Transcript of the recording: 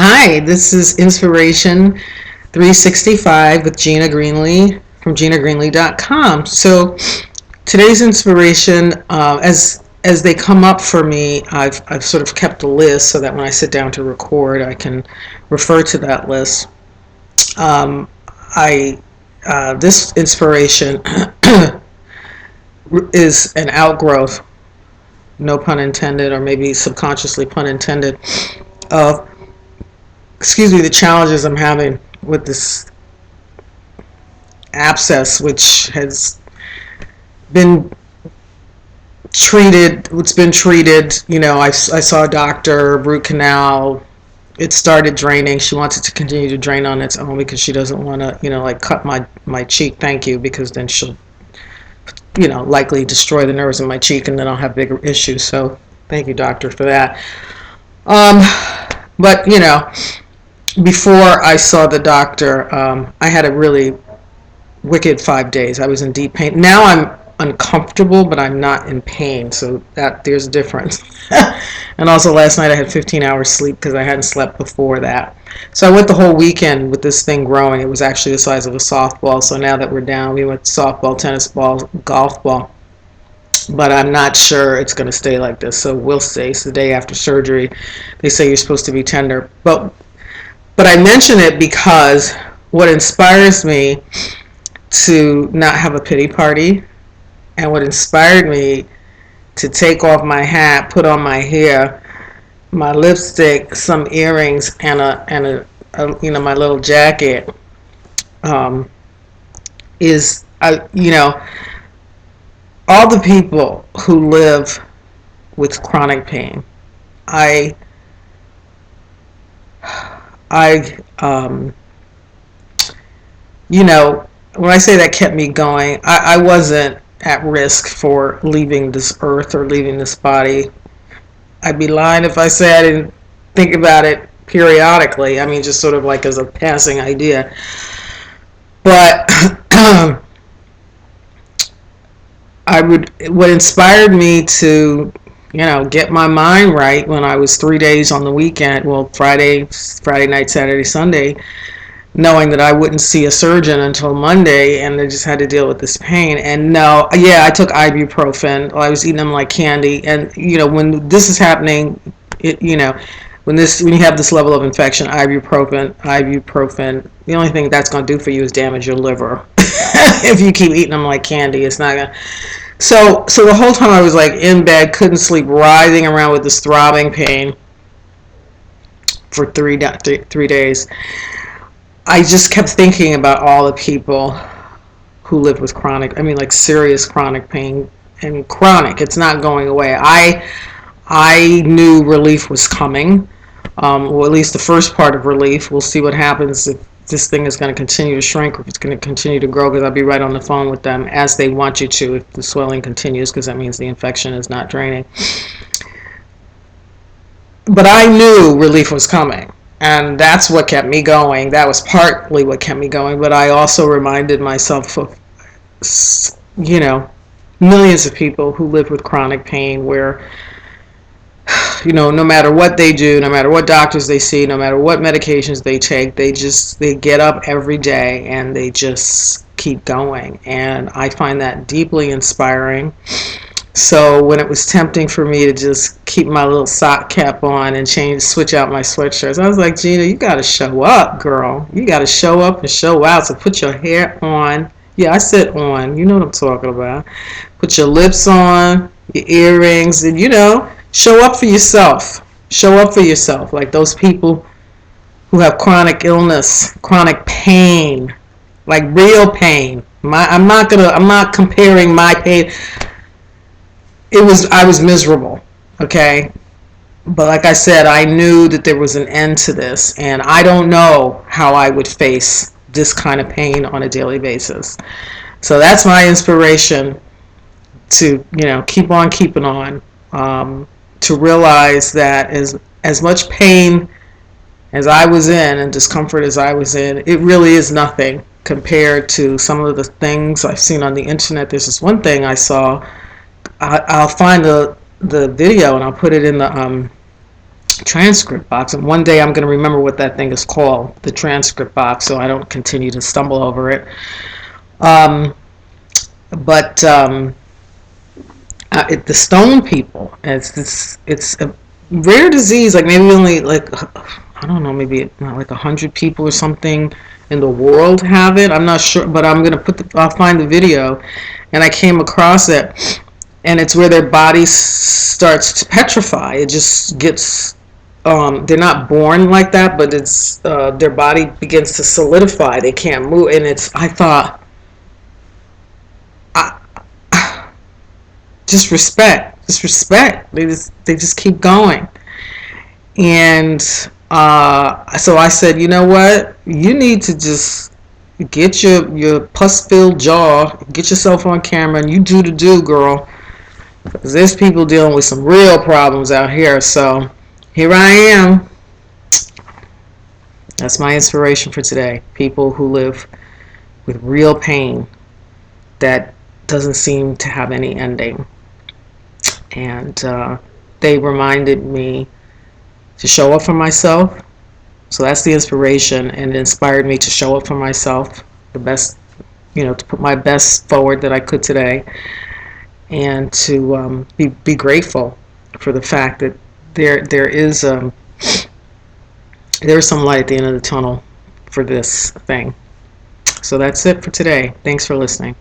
Hi, this is Inspiration 365 with Gina Greenlee from GinaGreenlee.com. So today's inspiration, as they come up for me, I've sort of kept a list so that when I sit down to record, I can refer to that list. Um, I This inspiration is an outgrowth, no pun intended, or maybe subconsciously pun intended, of the challenges I'm having with this abscess, which has been treated. It's been treated. I saw a doctor, root canal. It started draining. She wants it to continue to drain on its own because she doesn't want to, like cut my cheek. Thank you, because then she'll, likely destroy the nerves in my cheek, and then I'll have bigger issues. So thank you, doctor, for that. Um, but before I saw the doctor, I had a really wicked 5 days. I was in deep pain. Now I'm uncomfortable, but I'm not in pain, so that there's a difference. And also last night I had 15 hours sleep because I hadn't slept before that. So I went the whole weekend with this thing growing. It was actually the size of a softball. So now that we're down, we went softball, tennis ball, golf ball. But I'm not sure it's going to stay like this. So we'll see. It's the day after surgery. They say you're supposed to be tender. But I mention it because what inspires me to not have a pity party, and what inspired me to take off my hat, put on my hair, my lipstick, some earrings, and my little jacket, is all the people who live with chronic pain. I I when I say that kept me going, I wasn't at risk for leaving this earth or leaving this body. I'd be lying if I said I didn't think about it periodically. I mean, just sort of like as a passing idea. But what inspired me to, get my mind right when I was 3 days on the weekend, well, Friday night, Saturday, Sunday, knowing that I wouldn't see a surgeon until Monday, and I just had to deal with this pain. And no, yeah, I took ibuprofen. I was eating them like candy. And when this is happening, when you have this level of infection, ibuprofen, the only thing that's going to do for you is damage your liver. If you keep eating them like candy, it's not gonna. So the whole time I was like in bed, couldn't sleep, writhing around with this throbbing pain for three days. I just kept thinking about all the people who live with like serious chronic pain. And chronic, it's not going away. I knew relief was coming, or at least the first part of relief. We'll see what happens if this thing is going to continue to shrink or if it's going to continue to grow, because I'll be right on the phone with them as they want you to if the swelling continues, because that means the infection is not draining. But I knew relief was coming. And that's what kept me going. That was partly what kept me going. But I also reminded myself of, millions of people who live with chronic pain where, no matter what they do, no matter what doctors they see, no matter what medications they take, they get up every day and they just keep going. And I find that deeply inspiring. So when it was tempting for me to just keep my little sock cap on and switch out my sweatshirts, I was like, Gina, you got to show up, girl. You got to show up and show out. So put your hair on. Yeah, I said on. You know what I'm talking about. Put your lips on, your earrings, and, show up for yourself. Show up for yourself. Like those people who have chronic illness, chronic pain, like real pain. I'm not comparing my pain. I was miserable, okay? But like I said, I knew that there was an end to this, and I don't know how I would face this kind of pain on a daily basis. So that's my inspiration to, keep on keeping on, to realize that as much pain as I was in and discomfort as I was in, it really is nothing compared to some of the things I've seen on the internet. There's this one thing I saw. I'll find the video and I'll put it in the transcript box. And one day I'm going to remember what that thing is called, the transcript box, so I don't continue to stumble over it. Um, but the stone people, it's a rare disease. Like maybe only like I don't know, maybe not like 100 people or something in the world have it. I'm not sure, but I'm gonna I'll find the video, and I came across it, and it's where their body starts to petrify. It just gets they're not born like that, but it's their body begins to solidify. They can't move, and I thought, I, just respect. They just keep going, and so I said, you know what? You need to just get your pus filled jaw, get yourself on camera, and you do the do, girl. Because there's people dealing with some real problems out here. So here I am. That's my inspiration for today. People who live with real pain that doesn't seem to have any ending. And they reminded me to show up for myself. So that's the inspiration, and it inspired me to show up for myself, the best, to put my best forward that I could today, and to be grateful for the fact that there is some light at the end of the tunnel for this thing. So that's it for today. Thanks for listening.